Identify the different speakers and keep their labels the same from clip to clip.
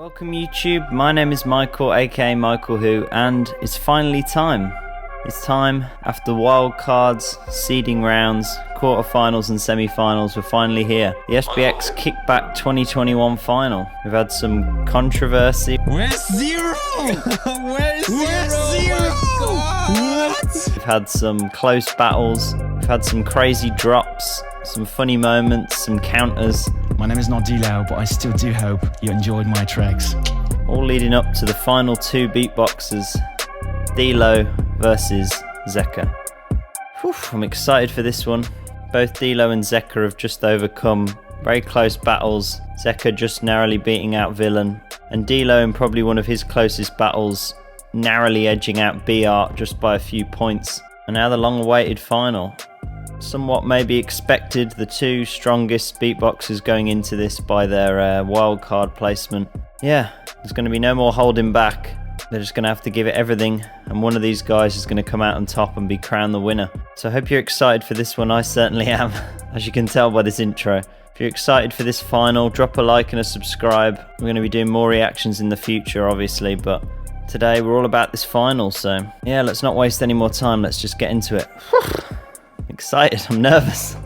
Speaker 1: Welcome YouTube, my name is Michael aka MichaelWho, and it's finally time. It's time after wild cards, seeding rounds, quarterfinals and semi-finals. We're finally here. The SBX Kickback 2021 final. We've had some controversy.
Speaker 2: Where's Zero? Where's Zero? What?
Speaker 1: We've had some close battles. We've had some crazy drops, some funny moments, some counters.
Speaker 2: My name is not Dilo, but I still do hope you enjoyed my tracks.
Speaker 1: All leading up to the final two beatboxers, Dilo versus Zekker. Whew, I'm excited for this one. Both Dilo and Zekker have just overcome very close battles. Zekker just narrowly beating out Villain, and Dilo in probably one of his closest battles, narrowly edging out B-Art just by a few points. And now the long-awaited final. Somewhat maybe expected, the two strongest beatboxers going into this by their wildcard placement. Yeah, there's going to be no more holding back. They're just going to have to give it everything, and one of these guys is going to come out on top and be crowned the winner. So I hope you're excited for this one. I certainly am, as you can tell by this intro. If you're excited for this final, drop a like and a subscribe. We're going to be doing more reactions in the future, obviously, but today we're all about this final, so yeah, let's not waste any more time. Let's just get into it. Excited, I'm nervous.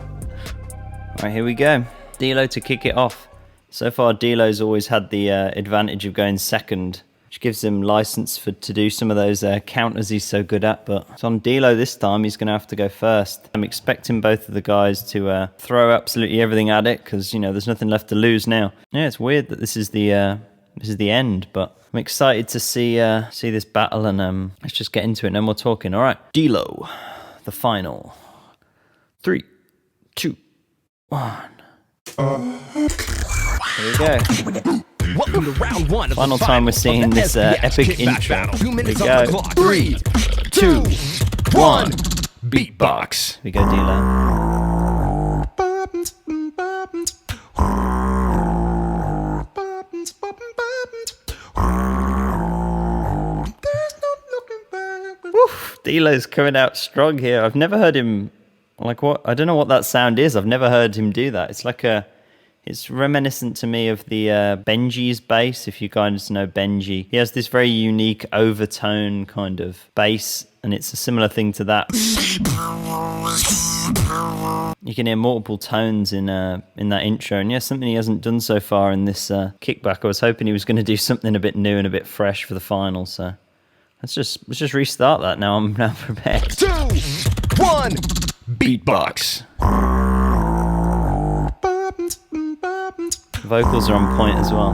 Speaker 1: Alright, here we go. Dilo to kick it off. So far, Dilo's always had the advantage of going second, which gives him license to do some of those counters he's so good at, but it's on Dilo this time. He's going to have to go first. I'm expecting both of the guys to throw absolutely everything at it, because, you know, there's nothing left to lose now. Yeah, it's weird that this is the end, but I'm excited to see this battle, and let's just get into it. No more talking. Alright, Dilo, the final. 3, 2, 1. Here we go.
Speaker 3: Welcome to round one of
Speaker 1: Final
Speaker 3: the
Speaker 1: time we're seeing this epic intro.
Speaker 3: Battle. 2 minutes
Speaker 1: Here we
Speaker 3: on
Speaker 1: go.
Speaker 3: the clock. 3, 2, 1. Beatbox.
Speaker 1: Here we go, Dilo. Woof, Dilo's coming out strong here. I've never heard him, like, what? I don't know what that sound is. I've never heard him do that. It's like it's reminiscent to me of the Benji's bass, if you guys know Benji. He has this very unique overtone kind of bass, and it's a similar thing to that. You can hear multiple tones in that intro, and yeah, something he hasn't done so far in this kickback. I was hoping he was going to do something a bit new and a bit fresh for the final, so let's just restart that now. I'm now prepared.
Speaker 3: 2, 1. Beatbox.
Speaker 1: The vocals are on point as well.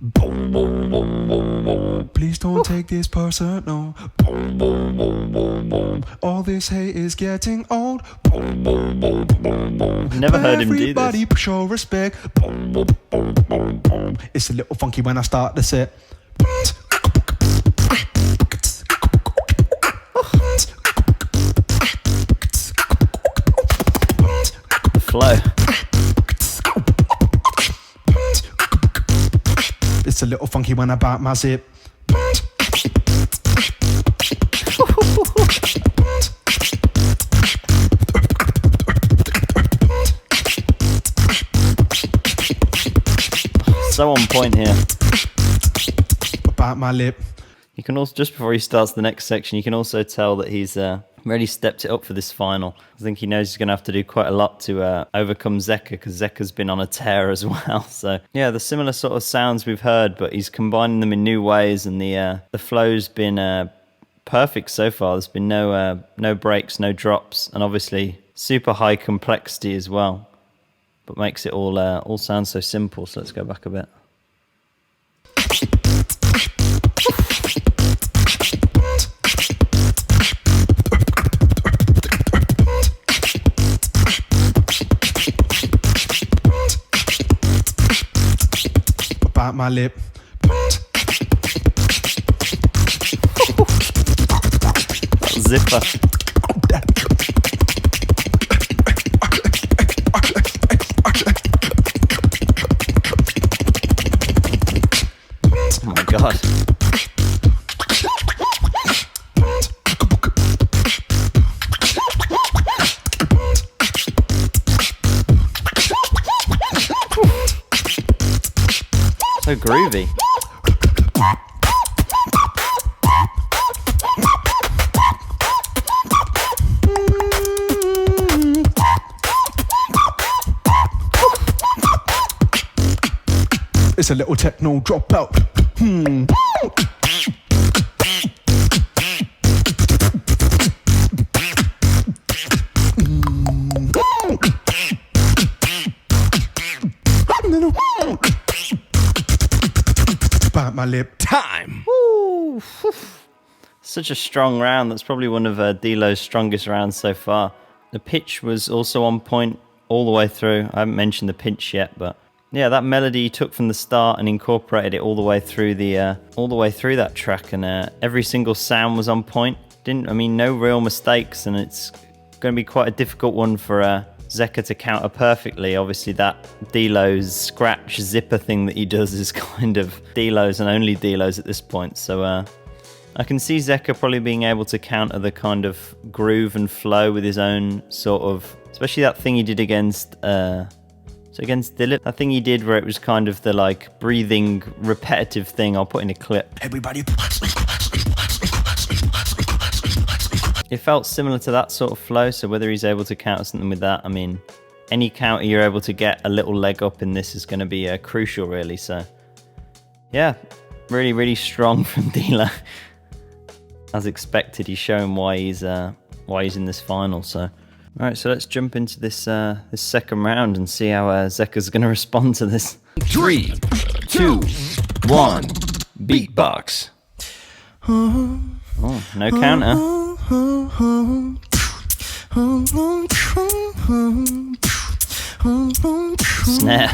Speaker 4: Boom, boom, boom, boom, boom. Please don't take this personal. Boom, boom, boom, boom, boom. All this hate is getting old. Boom, boom, boom, boom, boom.
Speaker 1: Never heard him do this.
Speaker 4: Everybody show respect. Boom, boom, boom, boom, boom. It's a little funky when I start the set.
Speaker 1: The flow.
Speaker 4: It's a little funky when I bite my zip.
Speaker 1: So on point here.
Speaker 4: Bite my lip.
Speaker 1: You can also, just before he starts the next section, you can also tell that he's really stepped it up for this final. I think he knows he's going to have to do quite a lot to overcome Zekker, because Zekker's been on a tear as well. So yeah, the similar sort of sounds we've heard, but he's combining them in new ways, and the flow's been perfect so far. There's been no breaks, no drops, and obviously super high complexity as well, but makes it all sound so simple. So let's go back a bit.
Speaker 4: Bite my lip.
Speaker 1: Zipper. Oh my god. So groovy.
Speaker 4: It's a little techno dropout. Bite my lip. Time.
Speaker 1: Woo. Such a strong round. That's probably one of Dilo's strongest rounds so far. The pitch was also on point all the way through. I haven't mentioned the pinch yet, but yeah, that melody he took from the start and incorporated it all the way through that track, and every single sound was on point. No real mistakes, and it's going to be quite a difficult one for Zekker to counter perfectly. Obviously, that Dilo's scratch zipper thing that he does is kind of Dilo's and only Dilo's at this point. So I can see Zekker probably being able to counter the kind of groove and flow with his own sort of, especially that thing he did against Dilo. That thing he did where it was kind of the like breathing repetitive thing. I'll put in a clip.
Speaker 3: Everybody.
Speaker 1: It felt similar to that sort of flow, so whether he's able to counter something with that, I mean, any counter you're able to get a little leg up in this is going to be crucial, really. So, yeah, really, really strong from Dilo. As expected, he's showing why he's in this final. So, all right, so let's jump into this this second round and see how Zekker's going to respond to this.
Speaker 3: 3, 2, 1. Beatbox.
Speaker 1: Oh, no counter. Snare.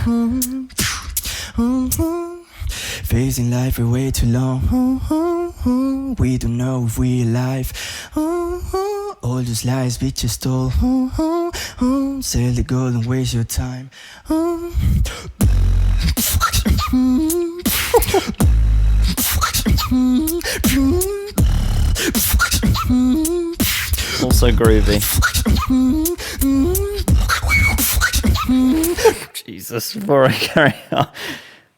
Speaker 2: Facing life for way too long. We don't know if we're alive. All those lies we just stole. Sell the gold and waste your time.
Speaker 1: Also groovy. Jesus, before I carry on.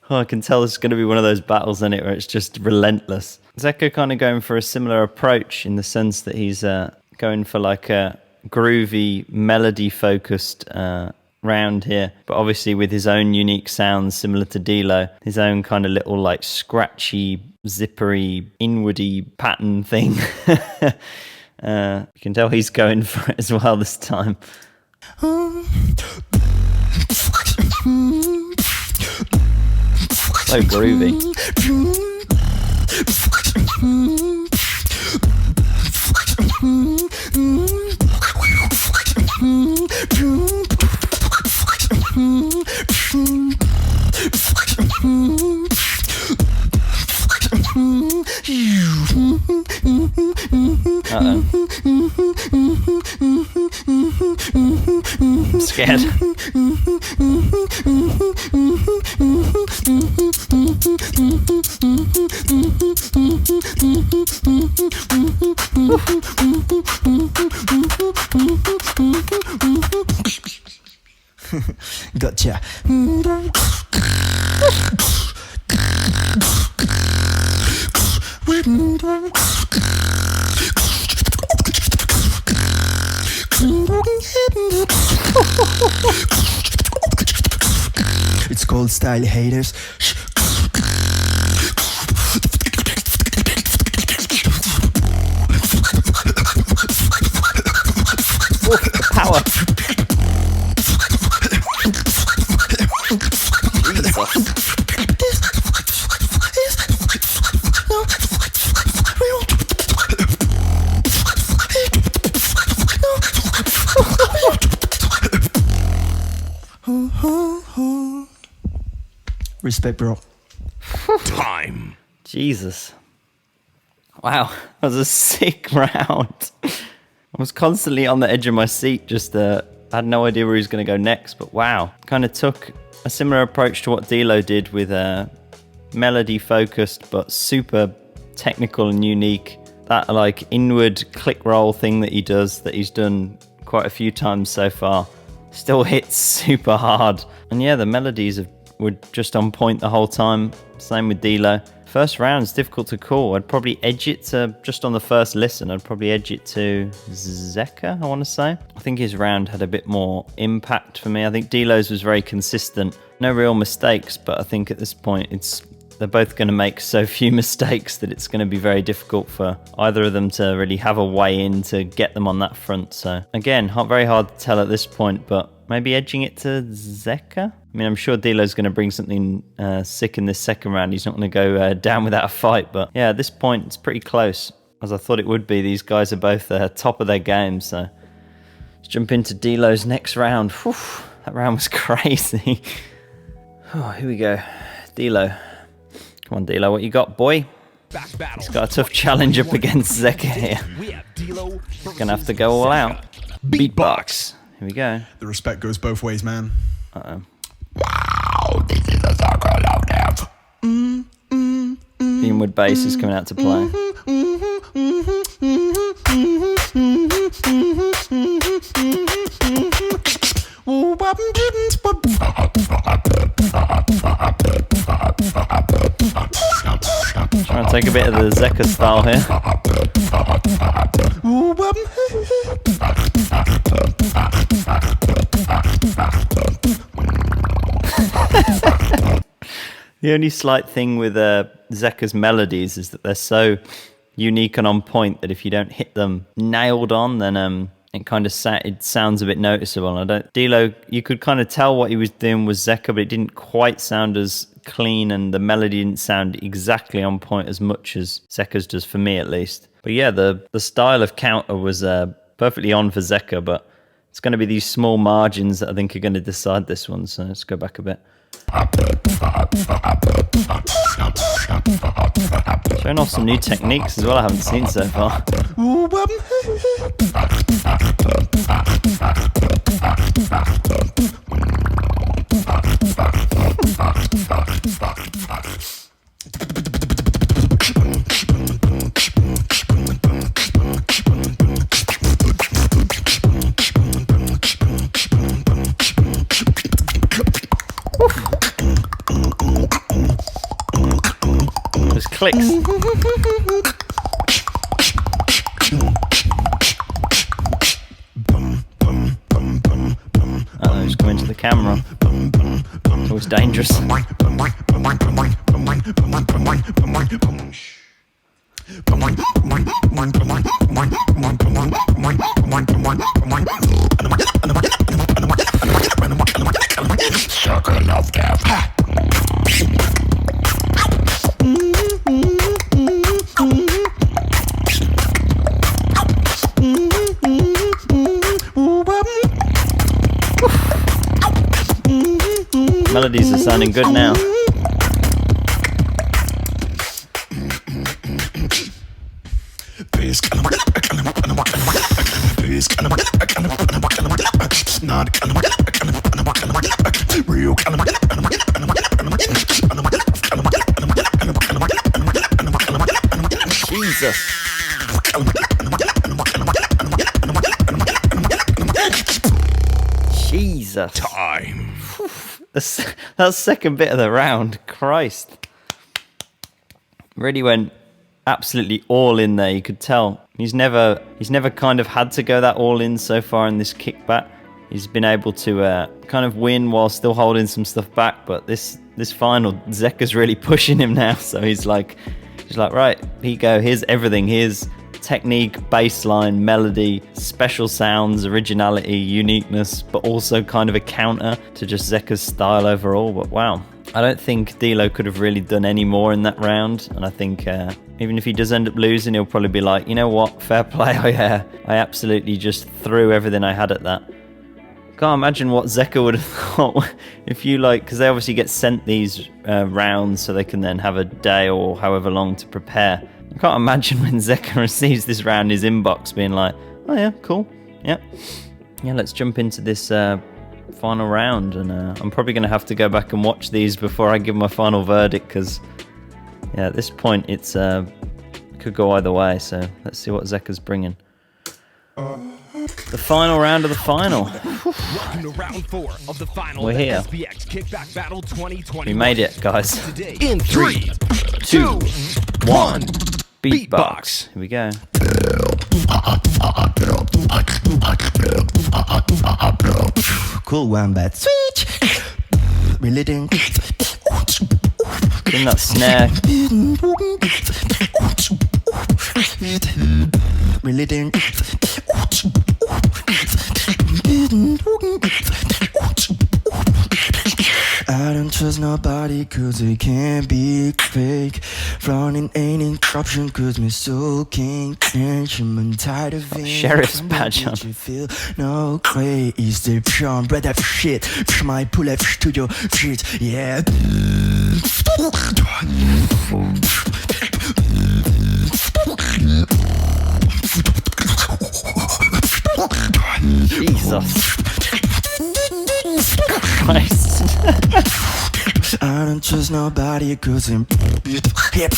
Speaker 1: Oh, I can tell this is going to be one of those battles, isn't it, where it's just relentless. Zekker kind of going for a similar approach in the sense that he's going for like a groovy, melody-focused round here, but obviously with his own unique sounds similar to Dilo, his own kind of little like scratchy, zippery, inwardy pattern thing. You can tell he's going for it as well this time. So groovy. Uh-oh. I'm scared.
Speaker 2: Gotcha. It's called Style Haters.
Speaker 1: Power.
Speaker 2: Respect, bro.
Speaker 3: Time.
Speaker 1: Jesus. Wow, that was a sick round. I was constantly on the edge of my seat, just I had no idea where he was going to go next, but wow. Kind of took a similar approach to what Dilo did with melody focused, but super technical and unique. That like inward click roll thing that he does, that he's done quite a few times so far, still hits super hard. And yeah, the melodies were just on point the whole time. Same with Dilo. First round's difficult to call. I'd probably edge it to, just on the first listen, I'd probably edge it to Zekker, I want to say. I think his round had a bit more impact for me. I think Dilo's was very consistent. No real mistakes, but I think at this point they're both going to make so few mistakes that it's going to be very difficult for either of them to really have a way in to get them on that front. So again, very hard to tell at this point, but maybe edging it to Zekker. I mean, I'm sure Dilo's going to bring something sick in this second round. He's not going to go down without a fight. But yeah, at this point, it's pretty close, as I thought it would be. These guys are both top of their game. So let's jump into Dilo's next round. Whew, that round was crazy. Oh, here we go. Dilo. Come on, Dilo, what you got, boy? He's got a tough challenge up against Zekker here. He's going to have to go all out. Beatbox. Here we go.
Speaker 4: The respect goes both ways, man.
Speaker 1: Uh-oh.
Speaker 3: Wow, this is a circle of death.
Speaker 1: The inward bass is coming out to play. Trying to take a bit of the Zekker style here. The only slight thing with Zekker's melodies is that they're so unique and on point that if you don't hit them nailed on, then it kind of it sounds a bit noticeable. Dilo, you could kind of tell what he was doing was Zekker, but it didn't quite sound as clean, and the melody didn't sound exactly on point as much as Zekker's does, for me at least. But yeah, the style of counter was perfectly on for Zekker, but it's going to be these small margins that I think are going to decide this one. So let's go back a bit. Showing off some new techniques as well I haven't seen so far. Those clicks. Oh, just coming to the camera. It's always dangerous.
Speaker 3: Circle of death.
Speaker 1: Melodies are sounding good now. Jesus. Jesus.
Speaker 3: Time.
Speaker 1: That second bit of the round, Christ. Really went absolutely all in there, you could tell. He's never kind of had to go that all in so far in this kickback. He's been able to kind of win while still holding some stuff back, but this final, Zekker's really pushing him now, so he's like, right, here you go, here's everything, here's technique, bassline, melody, special sounds, originality, uniqueness, but also kind of a counter to just Zekker's style overall. But wow, I don't think Dilo could have really done any more in that round, and I think even if he does end up losing, he'll probably be like, you know what, fair play, I absolutely just threw everything I had at that. Can't imagine what Zekker would have thought if you because they obviously get sent these rounds so they can then have a day or however long to prepare. I can't imagine when Zekker receives this round in his inbox being like, oh yeah, cool, yeah, let's jump into this final round, and I'm probably going to have to go back and watch these before I give my final verdict, because yeah, at this point it could go either way, so let's see what Zekker's bringing. The final round of the final.
Speaker 3: Welcome to round 4 of the final
Speaker 1: We're
Speaker 3: of the
Speaker 1: here.
Speaker 3: SBX Kickback Battle 2020.
Speaker 1: We made it, guys.
Speaker 3: In 3, 2, 1.
Speaker 1: Beatbox. Here we go.
Speaker 2: Cool one, but switch. Relating.
Speaker 1: In that snare.
Speaker 2: Relating. I don't trust nobody cause they can't be fake. Fronting ain't an option cause my soul can't change. I'm tired of it.
Speaker 1: Sheriff's badge on.
Speaker 2: You feel no way is the pure bread of shit. My pull up to your shit, yeah.
Speaker 1: Jesus Christ.
Speaker 2: I don't trust nobody cause I'm hip.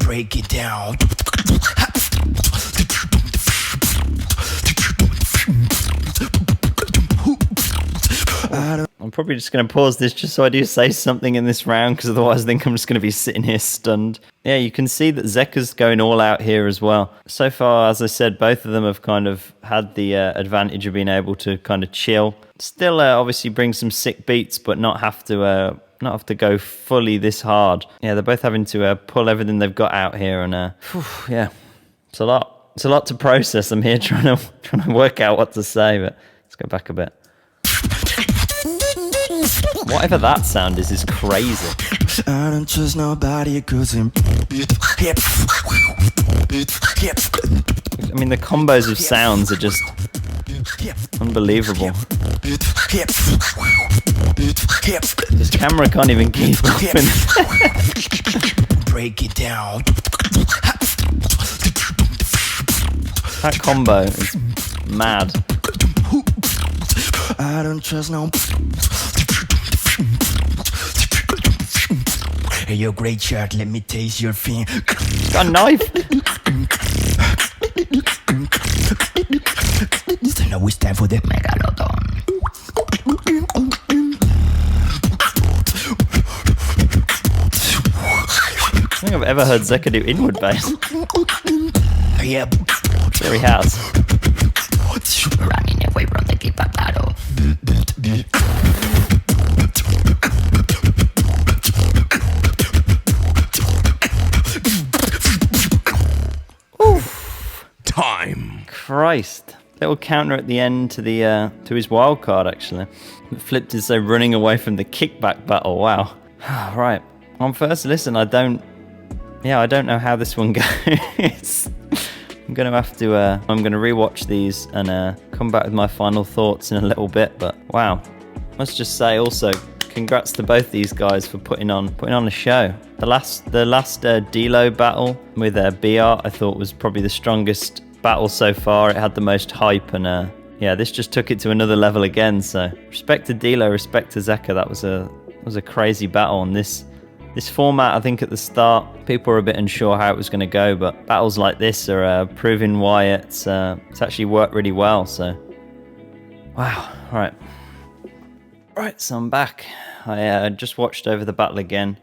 Speaker 2: Break it down.
Speaker 1: I'm probably just going to pause this just so I do say something in this round, because otherwise I think I'm just going to be sitting here stunned. Yeah, you can see that Zekker's going all out here as well. So far, as I said, both of them have kind of had the advantage of being able to kind of chill. Still, obviously bring some sick beats, but not have to go fully this hard. Yeah, they're both having to pull everything they've got out here, and yeah, it's a lot. It's a lot to process. I'm here trying to work out what to say, but let's go back a bit. Whatever that sound is crazy.
Speaker 2: I don't trust nobody cause I'm hip.
Speaker 1: I mean, the combos of sounds are just unbelievable. This camera can't even keep up.
Speaker 2: Break it down.
Speaker 1: That combo is mad.
Speaker 2: I don't trust no. Hey, yo, great shot. Let me taste your fin.
Speaker 1: Got a knife.
Speaker 2: Now it's time for the megalodon.
Speaker 1: I don't think I've ever heard Zekker do inward bass.
Speaker 2: Yeah.
Speaker 1: There he has.
Speaker 2: Running away from the kickback battle.
Speaker 3: Time.
Speaker 1: Christ. Little counter at the end to the to his wild card, actually. Flipped is so running away from the kickback battle. Wow. Right. On first listen, I don't know how this one goes. I'm gonna have to I'm gonna rewatch these and come back with my final thoughts in a little bit. But wow, must just say also, congrats to both these guys for putting on a show. The last Dilo battle with BR, I thought was probably the strongest battle so far. It had the most hype, and yeah, this just took it to another level again. So respect to Dilo, respect to Zekker. That was a crazy battle. And this format, I think at the start people were a bit unsure how it was going to go, but battles like this are proving why it's actually worked really well. So wow. Right, so I'm back. I just watched over the battle again.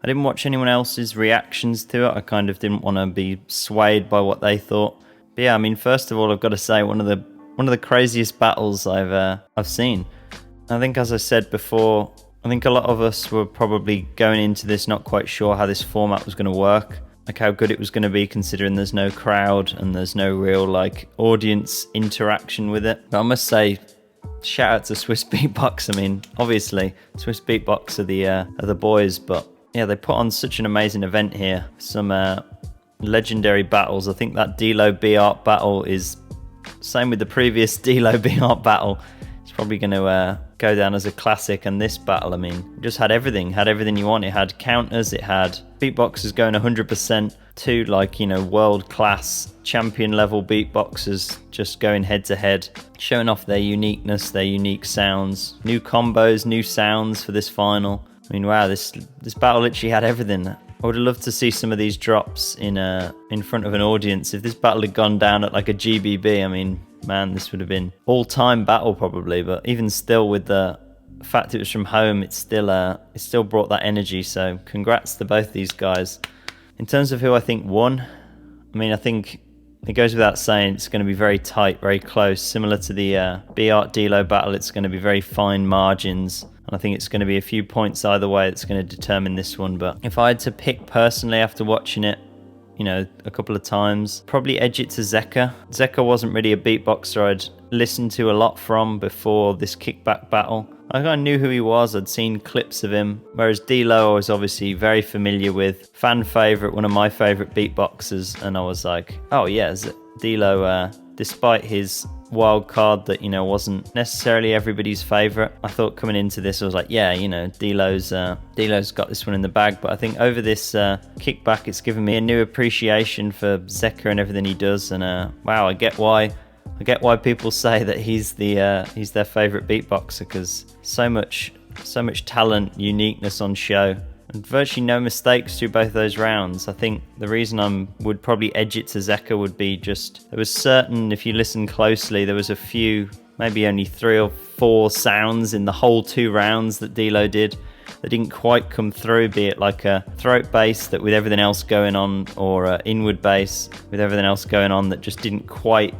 Speaker 1: I didn't watch anyone else's reactions to it. I kind of didn't want to be swayed by what they thought. But yeah, I mean, first of all, I've got to say one of the craziest battles I've seen. I think, as I said before, I think a lot of us were probably going into this not quite sure how this format was going to work, like how good it was going to be, considering there's no crowd and there's no real like audience interaction with it. But I must say, shout out to Swissbeatbox. I mean, obviously, Swissbeatbox are the boys, but yeah, they put on such an amazing event here. Some legendary battles. I think that Dilo B-Art battle is same with the previous Dilo B-Art battle. It's probably going to go down as a classic. And this battle, I mean, just had everything you want. It had counters, it had beatboxers going 100%, two like, you know, world-class champion level beatboxers just going head to head, showing off their uniqueness, their unique sounds, new combos, new sounds for this final. I mean, wow, this battle literally had everything. I would have loved to see some of these drops in front of an audience. If this battle had gone down at like a GBB, I mean, man, this would have been all-time battle probably. But even still, with the fact it was from home, it still brought that energy. So congrats to both these guys. In terms of who I think won, I mean, I think it goes without saying it's going to be very tight, very close. Similar to the B-Art Dilo battle, it's going to be very fine margins. And I think it's going to be a few points either way that's going to determine this one. But if I had to pick personally after watching it, you know, a couple of times, probably edge it to Zekker. Zekker wasn't really a beatboxer I'd listened to a lot from before this kickback battle. I kind of knew who he was, I'd seen clips of him, whereas Dilo I was obviously very familiar with, fan favourite, one of my favourite beatboxers, and I was like, oh yeah, Dilo, despite his wild card that, you know, wasn't necessarily everybody's favourite, I thought coming into this, I was like, yeah, you know, Dilo's got this one in the bag. But I think over this kickback, it's given me a new appreciation for Zekker and everything he does, and wow, I get why people say that he's their favourite beatboxer, because so much talent, uniqueness on show, and virtually no mistakes through both those rounds. I think the reason I would probably edge it to Zekker would be just, there was certain, if you listen closely, there was a few, maybe only 3 or 4 sounds in the whole 2 rounds that Dilo did that didn't quite come through, be it like a throat bass that with everything else going on, or an inward bass with everything else going on that just didn't quite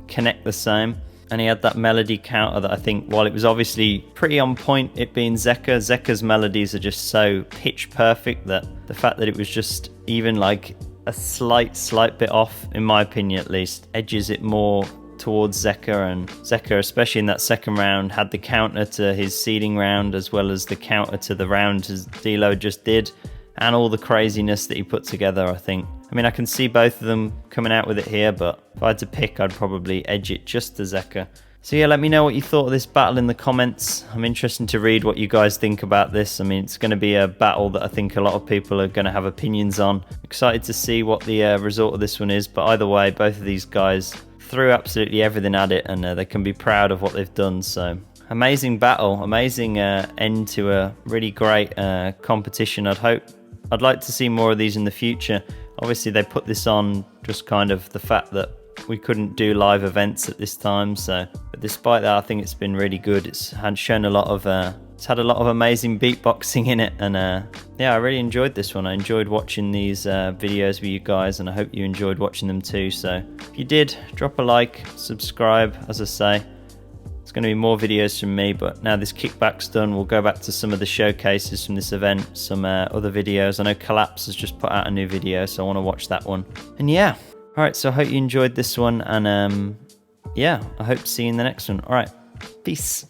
Speaker 1: connect the same. And he had that melody counter that I think, while it was obviously pretty on point, it being Zekker's melodies are just so pitch perfect that the fact that it was just even like a slight bit off, in my opinion at least, edges it more towards Zekker. And Zekker, especially in that second round, had the counter to his seeding round as well as the counter to the round as Dilo just did, and all the craziness that he put together. I mean, I can see both of them coming out with it here, but if I had to pick, I'd probably edge it just to Zekker. So yeah, let me know what you thought of this battle in the comments. I'm interested to read what you guys think about this. I mean, it's going to be a battle that I think a lot of people are going to have opinions on. Excited to see what the result of this one is, but either way, both of these guys threw absolutely everything at it, and they can be proud of what they've done. So amazing battle, amazing end to a really great competition. I'd like to see more of these in the future. Obviously, they put this on just kind of the fact that we couldn't do live events at this time. So, but despite that, I think it's been really good. It's had a lot of amazing beatboxing in it, and yeah, I really enjoyed this one. I enjoyed watching these videos with you guys, and I hope you enjoyed watching them too. So, if you did, drop a like, subscribe. As I say, it's going to be more videos from me, but now this kickback's done, we'll go back to some of the showcases from this event, some other videos. I know Collapse has just put out a new video, so I want to watch that one. And yeah, alright, so I hope you enjoyed this one, and yeah, I hope to see you in the next one. Alright, peace.